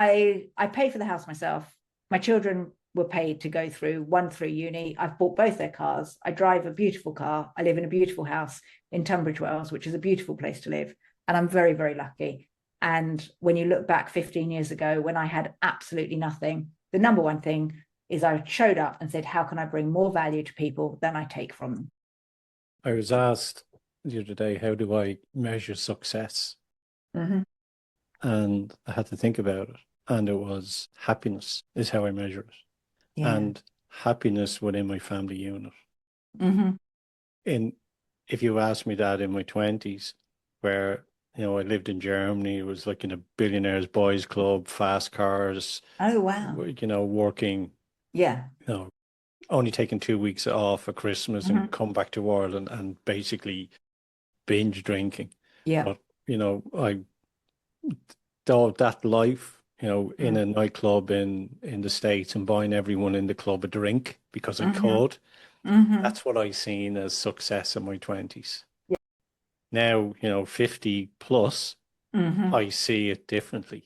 I paid for the house myself. My children were paid to go through, one through uni. I've bought both their cars. I drive a beautiful car. I live in a beautiful house in Tunbridge Wells, which is a beautiful place to live. And I'm very, very lucky. And when you look back 15 years ago, when I had absolutely nothing, the number one thing is I showed up and said, how can I bring more value to people than I take from them? I was asked the other day, how do I measure success? Mm-hmm. And I had to think about it. And it was happiness is how I measure it. Yeah. And happiness within my family unit. Mm-hmm. In If you asked me that in my 20s, where I lived in Germany, it was like in a billionaires boys club, fast cars, Oh, wow. working, Yeah. you know, only taking 2 weeks off for Christmas and Mm-hmm. come back to Ireland and basically binge drinking. Yeah. But, I thought that life, in Mm-hmm. a nightclub in the States and buying everyone in the club a drink because I Mm-hmm. could, Mm-hmm. that's what I seen as success in my 20s. Yeah. Now, 50 plus, Mm-hmm. I see it differently.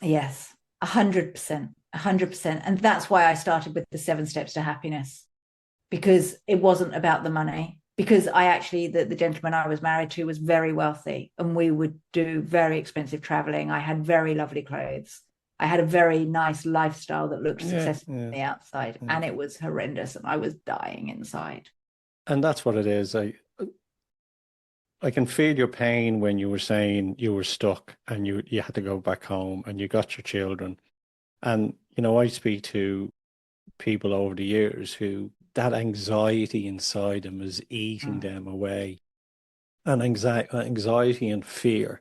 Yes, 100%, 100%. And that's why I started with the 7 steps to happiness, because it wasn't about the money. Because I actually, the gentleman I was married to was very wealthy and we would do very expensive traveling. I had very lovely clothes. I had a very nice lifestyle that looked Yeah, successful yeah, on the outside, yeah. and it was horrendous and I was dying inside. And that's what it is. I can feel your pain when you were saying you were stuck and you had to go back home and you got your children. And, I speak to people over the years who that anxiety inside them is eating Mm. them away. And anxiety and fear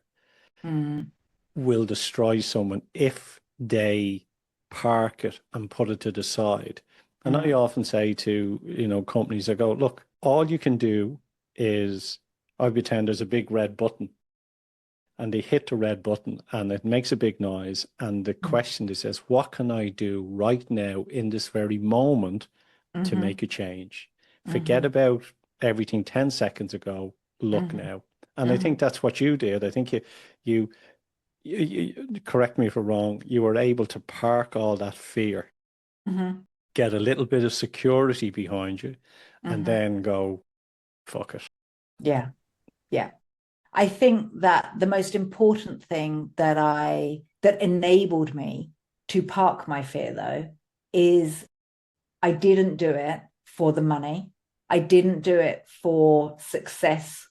Mm. will destroy someone if they park it and put it to the side. And I Mm. often say to, companies, I go, look, all you can do is I pretend there's a big red button and they hit the red button and it makes a big noise. And the Mm. question is, says, what can I do right now in this very moment to Mm-hmm. make a change? Forget Mm-hmm. about everything 10 seconds ago. Look Mm-hmm. now. And I Mm-hmm. think that's what you did. I think you, correct me if I'm wrong, you were able to park all that fear, Mm-hmm. get a little bit of security behind you, and Mm-hmm. then go, fuck it. Yeah. Yeah. I think that the most important thing that enabled me to park my fear, though, is I didn't do it for the money. I didn't do it for success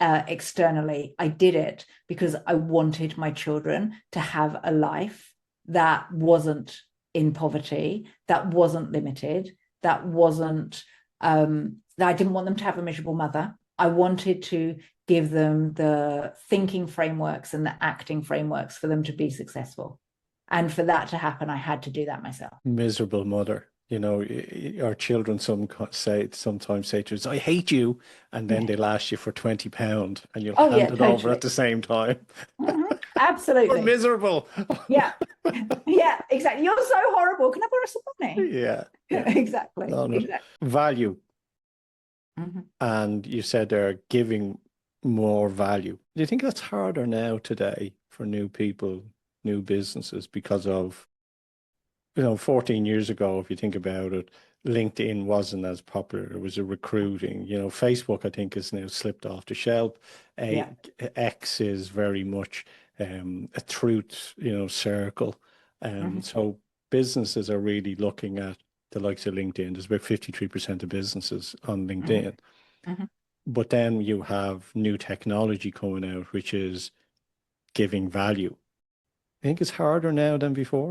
externally. I did it because I wanted my children to have a life that wasn't in poverty, that wasn't limited, that wasn't that I didn't want them to have a miserable mother. I wanted to give them the thinking frameworks and the acting frameworks for them to be successful. And for that to happen, I had to do that myself. Miserable mother. Our children sometimes say to us, I hate you. And then Yeah. they'll ask you for £20 and you'll Oh, hand yeah, it over totally. at the same time. Mhm. We're Absolutely. miserable. Yeah. Yeah, exactly. You're so horrible. Can I borrow some money? Yeah, yeah. Exactly. No, no. Exactly. Value. Mhm. And you said they're giving more value. Do you think that's harder now today for new people, new businesses because of 14 years ago, if you think about it, LinkedIn wasn't as popular. It was a recruiting. Facebook, I think, has now slipped off the shelf. Yeah. X is very much a truth, circle. Mhm. So businesses are really looking at the likes of LinkedIn. There's about 53% of businesses on Mhm. LinkedIn. Mhm. But then you have new technology coming out, which is giving value. I think it's harder now than before.